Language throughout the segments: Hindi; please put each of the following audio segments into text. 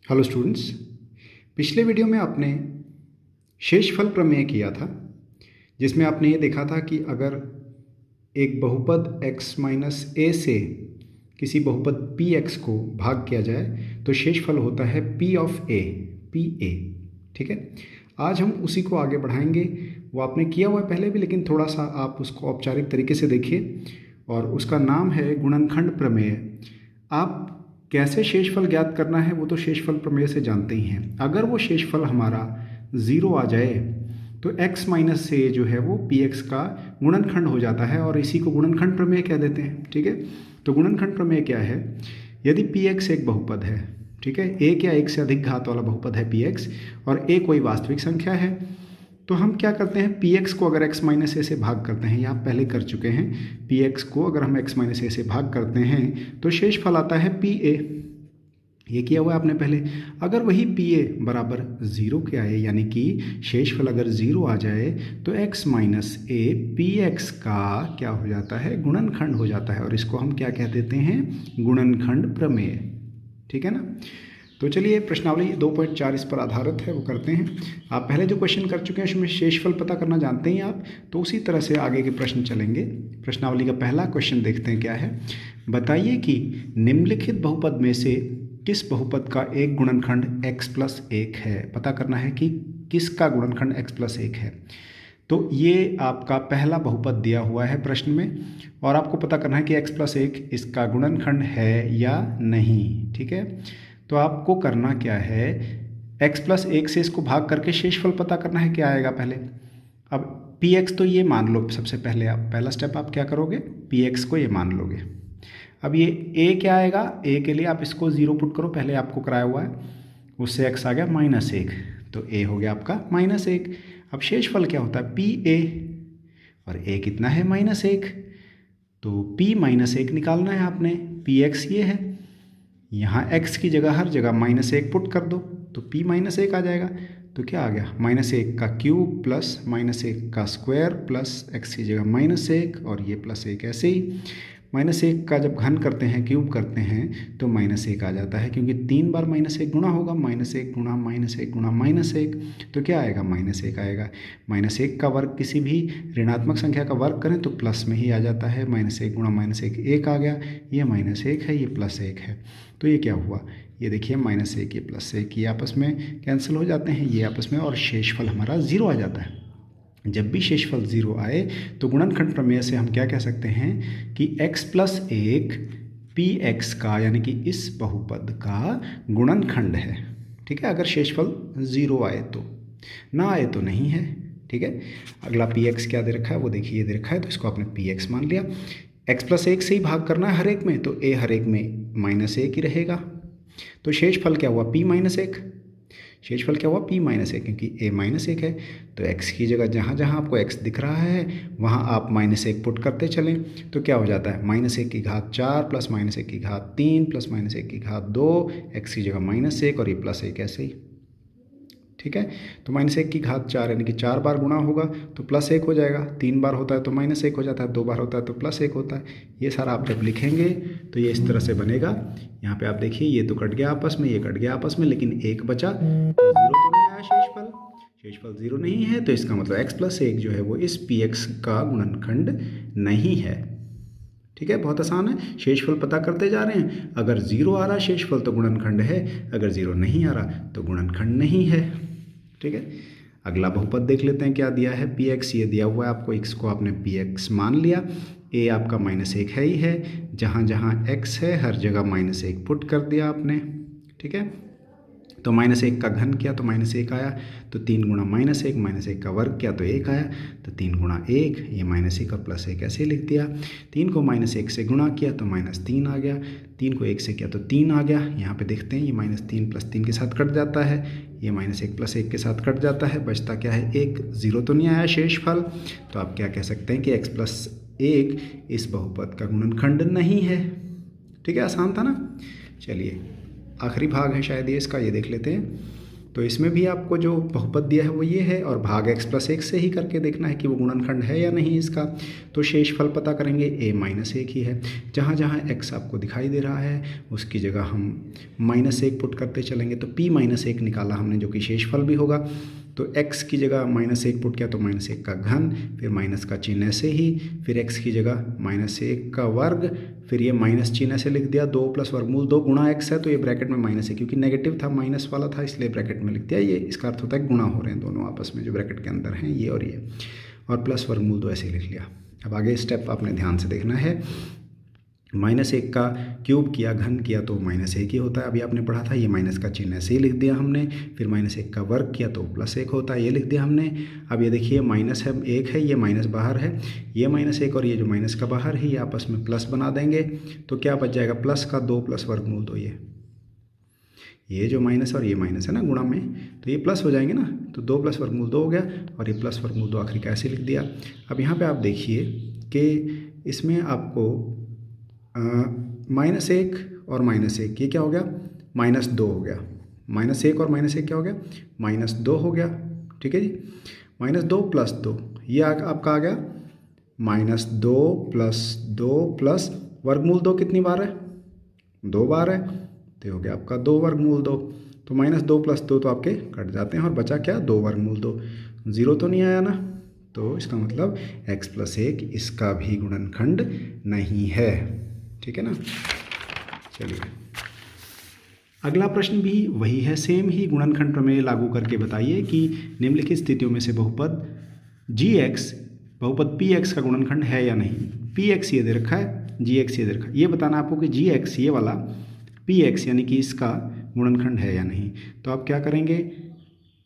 Hello students. पिछले वीडियो में आपने शेषफल प्रमेय किया था, जिसमें आपने ये देखा था कि अगर एक बहुपद x माइनस ए से किसी बहुपद px को भाग किया जाए तो शेषफल होता है p ऑफ a, pa। ठीक है, आज हम उसी को आगे बढ़ाएंगे। वो आपने किया हुआ है पहले भी, लेकिन थोड़ा सा आप उसको औपचारिक तरीके से देखिए, और उसका नाम है गुणनखंड प्रमेय। आप कैसे शेषफल ज्ञात करना है वो तो शेषफल प्रमेय से जानते ही हैं। अगर वो शेषफल हमारा ज़ीरो आ जाए तो x माइनस से जो है वो px का गुणनखंड हो जाता है, और इसी को गुणनखंड प्रमेय कह देते हैं। ठीक है, तो गुणनखंड प्रमेय क्या है? यदि px एक बहुपद है, ठीक है, एक या एक से अधिक घात वाला बहुपद है px, और a कोई वास्तविक संख्या है, तो हम क्या करते हैं, px को अगर x माइनस ए से भाग करते हैं, ये आप पहले कर चुके हैं। px को अगर हम x माइनस ए से भाग करते हैं तो शेषफल आता है pa। ये किया हुआ है आपने पहले। अगर वही pa बराबर ज़ीरो के आए, यानी कि शेषफल अगर ज़ीरो आ जाए, तो x माइनस ए px का क्या हो जाता है, गुणनखंड हो जाता है, और इसको हम क्या कह देते हैं, गुणनखंड प्रमेय। ठीक है ना। तो चलिए, प्रश्नावली 2.4 इस पर आधारित है, वो करते हैं। आप पहले जो क्वेश्चन कर चुके हैं उसमें शेषफल पता करना जानते हैं आप, तो उसी तरह से आगे के प्रश्न चलेंगे। प्रश्नावली का पहला क्वेश्चन देखते हैं क्या है। बताइए कि निम्नलिखित बहुपद में से किस बहुपद का एक गुणनखंड x प्लस 1 है। पता करना है कि किसका गुणनखंड x प्लस 1 है। तो ये आपका पहला बहुपद दिया हुआ है प्रश्न में, और आपको पता करना है कि x प्लस 1 इसका गुणनखंड है या नहीं। ठीक है, तो आपको करना क्या है, x प्लस 1 से इसको भाग करके शेषफल पता करना है। क्या आएगा पहले, अब px तो ये मान लो। सबसे पहले आप पहला स्टेप आप क्या करोगे, px को ये मान लोगे। अब ये a क्या आएगा, a के लिए आप इसको ज़ीरो पुट करो, पहले आपको कराया हुआ है, उससे x आ गया -1, तो a हो गया आपका -1। अब शेषफल क्या होता है, pa, और a कितना है, -1, तो p -1 निकालना है आपने। px ये है, यहाँ x की जगह हर जगह -1 पुट कर दो, तो p -1 आ जाएगा। तो क्या आ गया, -1 का क्यूब प्लस -1 का स्क्वायर प्लस x की जगह -1, और ये +1 ऐसे ही। -1 का जब घन करते हैं, क्यूब करते हैं, तो -1 आ जाता है, क्योंकि 3 बार -1 गुणा होगा, -1 गुणा -1 गुणा -1, तो क्या आएगा, -1 आएगा। -1 का वर्ग किसी भी ऋणात्मक संख्या का वर्ग करें तो प्लस में ही आ जाता है। -1 गुणा -1 1 आ गया, ये -1 है, ये +1 है, तो ये क्या हुआ, ये देखिए -1 ये +1 ये आपस में कैंसिल हो जाते हैं, ये आपस में, और शेषफल हमारा ज़ीरो आ जाता है। जब भी शेषफल ज़ीरो आए तो गुणनखंड प्रमेय से हम क्या कह सकते हैं कि x प्लस 1 px का, यानी कि इस बहुपद का गुणनखंड है। ठीक है, अगर शेषफल ज़ीरो आए तो, ना आए तो नहीं है। ठीक है, अगला px क्या दे रखा है वो देखिए, ये दे रखा है, तो इसको आपने px मान लिया। x प्लस 1 से ही भाग करना है हर एक में, तो a हर एक में -1 ही रहेगा। तो शेषफल क्या हुआ, p -1। शेषफल क्या हुआ, p -1, क्योंकि a -1 है, तो x की जगह जहाँ जहाँ आपको x दिख रहा है वहाँ आप -1 पुट करते चलें, तो क्या हो जाता है, -1 की घात 4 प्लस -1 की घात 3 प्लस -1 की घात 2, x की जगह -1 और ये +1 ऐसे ही। ठीक है, तो -1 की घात 4 यानी कि 4 बार गुणा होगा तो +1 हो जाएगा, 3 बार होता है तो -1 हो जाता है, 2 बार होता है तो +1 होता है। ये सारा आप जब लिखेंगे तो ये इस तरह से बनेगा। यहाँ पे आप देखिए, ये तो कट गया आपस में, ये कट गया आपस में, लेकिन एक बचा, तो ज़ीरो तो नहीं आया शेषफल। शेषफल ज़ीरो नहीं है, तो इसका मतलब x प्लस 1 जो है वो इस px का गुणनखंड नहीं है। ठीक है, बहुत आसान है, शेषफल पता करते जा रहे हैं। अगर ज़ीरो आ रहा शेषफल तो गुणनखंड है, अगर ज़ीरो नहीं आ रहा तो गुणनखंड नहीं है। ठीक है, अगला बहुपद देख लेते हैं क्या दिया है, px ये दिया हुआ है आपको, x को आपने px मान लिया, a आपका -1 है ही है, जहाँ जहाँ x है हर जगह -1 पुट कर दिया आपने। ठीक है, तो -1 का घन किया तो -1 आया, तो 3 गुणा -1, -1 का वर्ग किया तो 1 आया, तो 3 गुणा 1, ये -1 और +1 ऐसे लिख दिया। 3 को -1 से गुणा किया तो -3 आ गया, 3 को 1 से किया तो 3 आ गया। यहाँ पे देखते हैं, ये -3 + 3 के साथ कट जाता है, ये -1 + 1 के साथ कट जाता है, बचता क्या है, 1। ज़ीरो तो नहीं आया शेषफल, तो आप क्या कह सकते हैं कि x प्लस 1 इस बहुपद का गुणनखंड नहीं है। ठीक है, आसान था ना। चलिए, आखिरी भाग है शायद ये इसका, ये देख लेते हैं। तो इसमें भी आपको जो बहुपद दिया है वो ये है और भाग x+1 से ही करके देखना है कि वो गुणनखंड है या नहीं इसका। तो शेषफल पता करेंगे a-1 ही है। जहाँ जहाँ x आपको दिखाई दे रहा है उसकी जगह हम -1 पुट करते चलेंगे। तो p-1 निकाला हमने जो कि शेषफल भी होगा। तो x की जगह -1 पुट किया तो -1 का घन, फिर माइनस का चिन्ह ऐसे ही, फिर x की जगह -1 का वर्ग, फिर ये माइनस चिन्ह ऐसे लिख दिया, 2 + वर्गमूल 2 गुणा x है तो ये ब्रैकेट में माइनस है, क्योंकि नेगेटिव था माइनस वाला था इसलिए ब्रैकेट में लिख दिया। ये इसका अर्थ होता है गुणा हो रहे हैं दोनों आपस में जो ब्रैकेट के अंदर हैं ये और ये, और प्लस वर्गमूल 2 ऐसे लिख लिया। अब आगे स्टेप आपने ध्यान से देखना है। -1 का क्यूब किया, घन किया तो -1 ही होता है, अभी आपने पढ़ा था। ये माइनस का चिन्ह ऐसे ही लिख दिया हमने। फिर -1 का वर्ग किया तो +1 होता है, ये लिख दिया हमने। अब ये देखिए माइनस है, 1 है, ये माइनस बाहर है, ये -1 और ये जो माइनस का बाहर है ये आपस में प्लस बना देंगे। तो क्या बच जाएगा, प्लस का 2 + वर्गमूल 2, ये जो माइनस और ये माइनस है ना गुणा में, तो ये प्लस हो जाएंगे ना। तो 2 + वर्गमूल 2 हो गया और ये प्लस वर्गमूल 2 आखिरी का ऐसे लिख दिया। अब यहाँ पे आप देखिए कि इसमें आपको -1 और -1 ये क्या हो गया, -2 हो गया। -1 और -1 क्या हो गया, -2 हो गया। ठीक है जी, -2 + 2 ये आपका आ गया -2 + 2 + वर्गमूल 2 कितनी बार है, 2 बार है, तो ये हो गया आपका 2 वर्गमूल 2। तो -2 + 2 तो आपके कट जाते हैं और बचा क्या, 2 वर्गमूल 2। 0 तो नहीं आया ना, तो इसका मतलब x+1 इसका भी गुणनखंड नहीं है। ठीक है ना। चलिए अगला प्रश्न भी वही है, सेम ही गुणनखंड प्रमेय लागू करके बताइए कि निम्नलिखित स्थितियों में से बहुपद gx बहुपद px का गुणनखंड है या नहीं। px ये दे रखा है, gx ये दे रखा है, ये बताना आपको कि gx ये वाला px यानी कि इसका गुणनखंड है या नहीं। तो आप क्या करेंगे,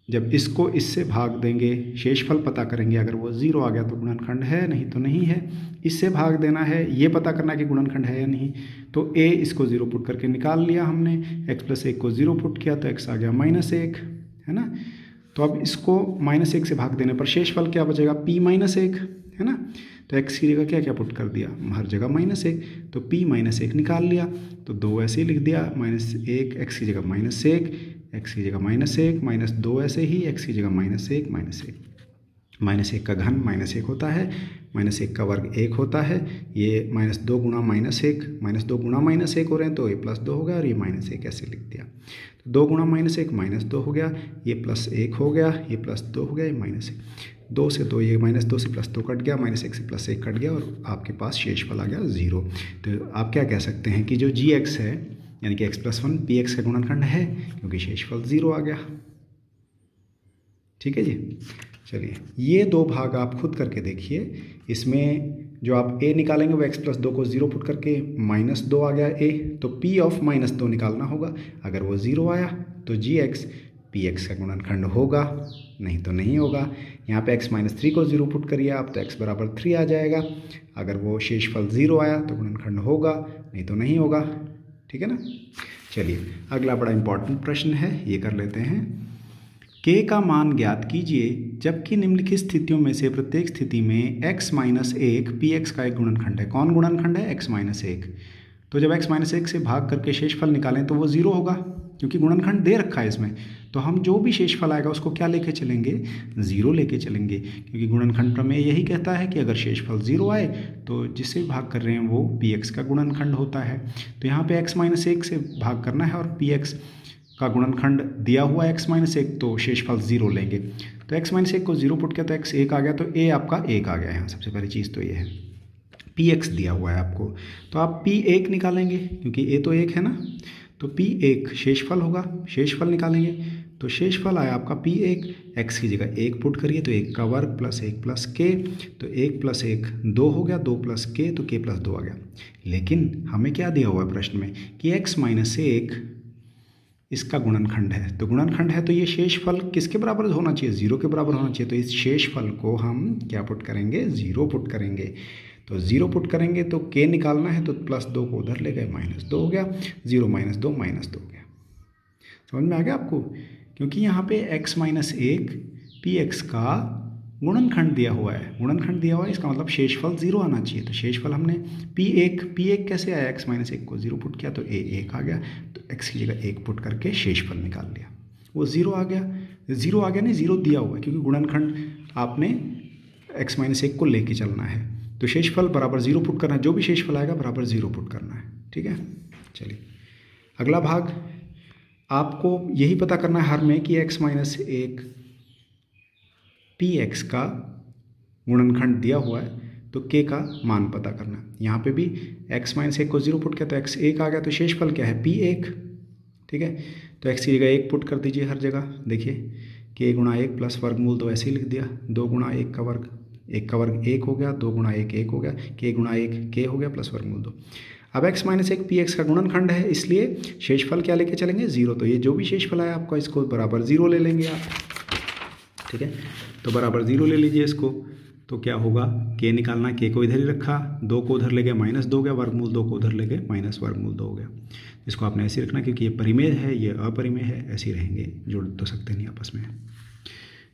जब इसको इससे भाग देंगे, शेषफल पता करेंगे, अगर वो 0 आ गया तो गुणनखंड है, नहीं तो नहीं है। इससे भाग देना है, ये पता करना कि गुणनखंड है या नहीं। तो a इसको 0 पुट करके निकाल लिया हमने, x+1 को 0 पुट किया तो x आ गया -1, है ना। तो अब इसको -1 से भाग देने पर शेषफल क्या बचेगा, p-1, है ना। तो x की जगह क्या क्या पुट कर दिया, हर जगह -1, तो p-1 निकाल लिया। तो 2 ऐसे ही लिख दिया, -1 x की जगह -1, x की जगह -1, -2 ऐसे ही, x की जगह -1, -1 का घन -1 होता है, -1 का वर्ग 1 होता है। ये -2 गुणा -1 हो रहे हैं तो ये +2 हो गया और ये -1 ऐसे लिख दिया। तो 2 गुणा -1 -2 हो गया, ये +1 हो गया, ये +2 हो गया, ये -1। 2 से 2, ये -2 से +2 कट गया, -1 से +1 कट गया और आपके पास शेषफल आ गया 0। तो आप क्या कह सकते हैं कि जो gx है यानी कि x+1 px का गुणनखंड है, क्योंकि शेषफल 0 आ गया। ठीक है जी। चलिए ये 2 भाग आप खुद करके देखिए। इसमें जो आप a निकालेंगे वो x+2 को 0 पुट करके -2 आ गया a, तो p ऑफ -2 निकालना होगा। अगर वो 0 आया तो gx px का गुणनखंड होगा, नहीं तो नहीं होगा। यहाँ पे x-3 को 0 पुट करिए आप तो x = 3 आ जाएगा। अगर वो शेषफल 0 आया तो गुणनखंड होगा, नहीं तो नहीं होगा। ठीक है ना। चलिए अगला बड़ा इंपॉर्टेंट प्रश्न है, ये कर लेते हैं। k का मान ज्ञात कीजिए जबकि निम्नलिखित स्थितियों में से प्रत्येक स्थिति में x-1 px का एक गुणनखंड है। कौन गुणनखंड है, x-1। तो जब x-1 से भाग करके शेषफल निकालें तो वो 0 होगा, क्योंकि गुणनखंड दे रखा है इसमें। तो हम जो भी शेषफल आएगा उसको क्या लेके चलेंगे, 0 लेके चलेंगे, क्योंकि गुणनखंड प्रमेय यही कहता है कि अगर शेषफल 0 आए तो जिससे भाग कर रहे हैं वो px का गुणनखंड होता है। तो यहाँ पे x-1 से भाग करना है और px का गुणनखंड दिया हुआ x-1 तो शेषफल 0 लेंगे। तो x-1 को 0 पुट किया तो x 1 आ गया, तो a आपका 1 आ गया। यहाँ सबसे पहली चीज़ तो ये है, px दिया हुआ है आपको, तो आप p1 निकालेंगे क्योंकि a तो 1 है ना। तो p1 शेषफल होगा, शेषफल निकालेंगे तो शेषफल आया आपका p1, x की जगह 1 पुट करिए तो 1 का वर्ग +1 + k, तो 1 + 1 2 हो गया, 2 + k तो k + 2 आ गया। लेकिन हमें क्या दिया हुआ है प्रश्न में कि x-1 इसका गुणनखंड है। तो गुणनखंड है तो ये शेषफल किसके बराबर होना चाहिए, 0 के बराबर होना चाहिए। तो इस शेषफल को हम क्या पुट करेंगे, 0 पुट करेंगे। तो 0 पुट करेंगे तो k निकालना है तो +2 को उधर ले गए, -2 हो गया, 0 - 2 -2 हो गया। समझ में आ गया आपको, क्योंकि यहाँ पे x-1 px का गुणनखंड दिया हुआ है। गुणनखंड दिया हुआ है इसका मतलब शेषफल 0 आना चाहिए। तो शेषफल हमने p1 कैसे आया, x-1 को 0 पुट किया तो a 1 आ गया, तो x की जगह 1 पुट करके शेषफल निकाल लिया। वो ज़ीरो आ गया नहीं, ज़ीरो दिया हुआ है क्योंकि गुणनखंड आपने x-1 को लेके चलना है। तो शेषफल बराबर ज़ीरो पुट करना है, जो भी शेषफल आएगा बराबर ज़ीरो पुट करना है। ठीक है, चलिए अगला भाग आपको यही पता करना है हर में कि x-1 px का गुणनखंड दिया हुआ है, तो k का मान पता करना है। यहाँ पे भी x-1 को ज़ीरो पुट किया तो x1 आ गया, तो शेषफल क्या है p1। ठीक है, तो x की जगह 1 पुट कर दीजिए हर जगह। देखिए k गुणा 1 प्लस वर्गमूल 2 ऐसे ही लिख दिया, 2 गुणा 1 का वर्ग, 1 का वर्ग 1 हो गया, 2 गुणा 1 1 हो गया, k गुणा 1 k हो गया प्लस वर्गमूल 2। अब x-1 px का गुणनखंड है, इसलिए शेषफल क्या लेके चलेंगे, ज़ीरो। तो ये जो भी शेषफल आया आपका इसको बराबर ज़ीरो ले लेंगे आप। ठीक है, तो बराबर ज़ीरो ले लीजिए इसको। तो क्या होगा, k निकालना, k को इधर ही रखा, 2 को उधर ले गए -2 हो गया, वर्गमूल 2 को उधर ले गए -वर्गमूल 2 हो गया। इसको आपने ऐसे रखना क्योंकि ये परिमेय है, ये अपरिमेय है, ऐसे ही रहेंगे, जुड़ तो सकते नहीं आपस में।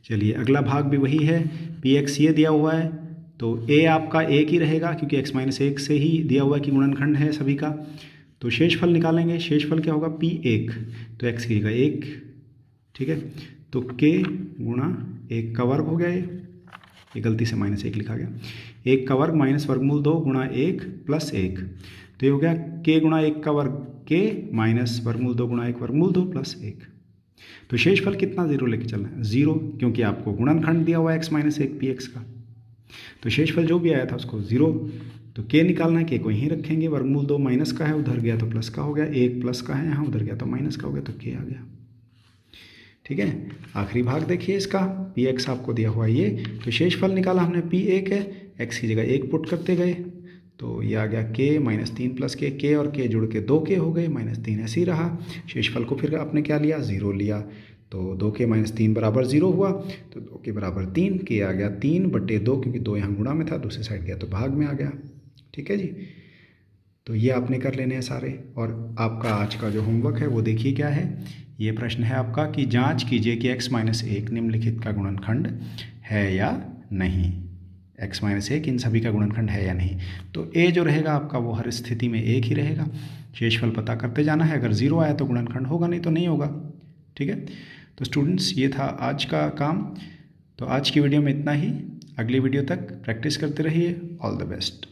चलिए अगला भाग भी वही है, px ये दिया हुआ है तो a आपका 1 ही रहेगा क्योंकि x-1 से ही दिया हुआ है कि गुणनखंड है सभी का। तो शेषफल निकालेंगे, शेषफल क्या होगा p1, तो x की जगह 1। ठीक है, तो k गुणा 1 का वर्ग हो गया, ये गलती से -1 लिखा गया, 1 का वर्ग माइनस वर्गमूल 2 गुणा 1 प्लस 1, तो ये हो गया k गुणा 1 का वर्ग k माइनस वर्गमूल 2 गुणा 1 वर्गमूल 2 प्लस 1। तो शेषफल कितना, ज़ीरो लेके चलना है, ज़ीरो, क्योंकि आपको गुणनखंड दिया हुआ है x-1 px का। तो शेषफल जो भी आया था उसको ज़ीरो, तो k निकालना है, k को यहीं रखेंगे, वर्गमूल 2 माइनस का है, उधर गया तो प्लस का हो गया, 1 प्लस का है यहाँ, उधर गया तो माइनस का हो गया, तो k आ गया। ठीक है, आखिरी भाग देखिए इसका, px आपको दिया हुआ है ये, तो शेषफल निकाला हमने, p1 है, x की जगह 1 पुट करते गए, तो ये आ गया k -3 प्लस k और k जुड़ के 2k हो गए, -3 ऐसे ही रहा। शेषफल को फिर आपने क्या लिया, ज़ीरो लिया, तो 2k -3 बराबर ज़ीरो हुआ, तो 2k बराबर 3, k आ गया 3/2 क्योंकि 2 यहाँ गुणा में था, दूसरी साइड गया तो भाग में आ गया। ठीक है जी, तो ये आपने कर लेने हैं सारे। और आपका आज का जो होमवर्क है वो देखिए क्या है, ये प्रश्न है आपका कि जांच कीजिए कि x-1 निम्नलिखित का गुणनखंड है या नहीं। x-1 इन सभी का गुणनखंड है या नहीं। तो a जो रहेगा आपका वो हर स्थिति में 1 ही रहेगा। शेषफल पता करते जाना है, अगर ज़ीरो आया तो गुणनखंड होगा, नहीं तो नहीं होगा। ठीक है, तो स्टूडेंट्स ये था आज का काम। तो आज की वीडियो में इतना ही, अगली वीडियो तक प्रैक्टिस करते रहिए। All the best.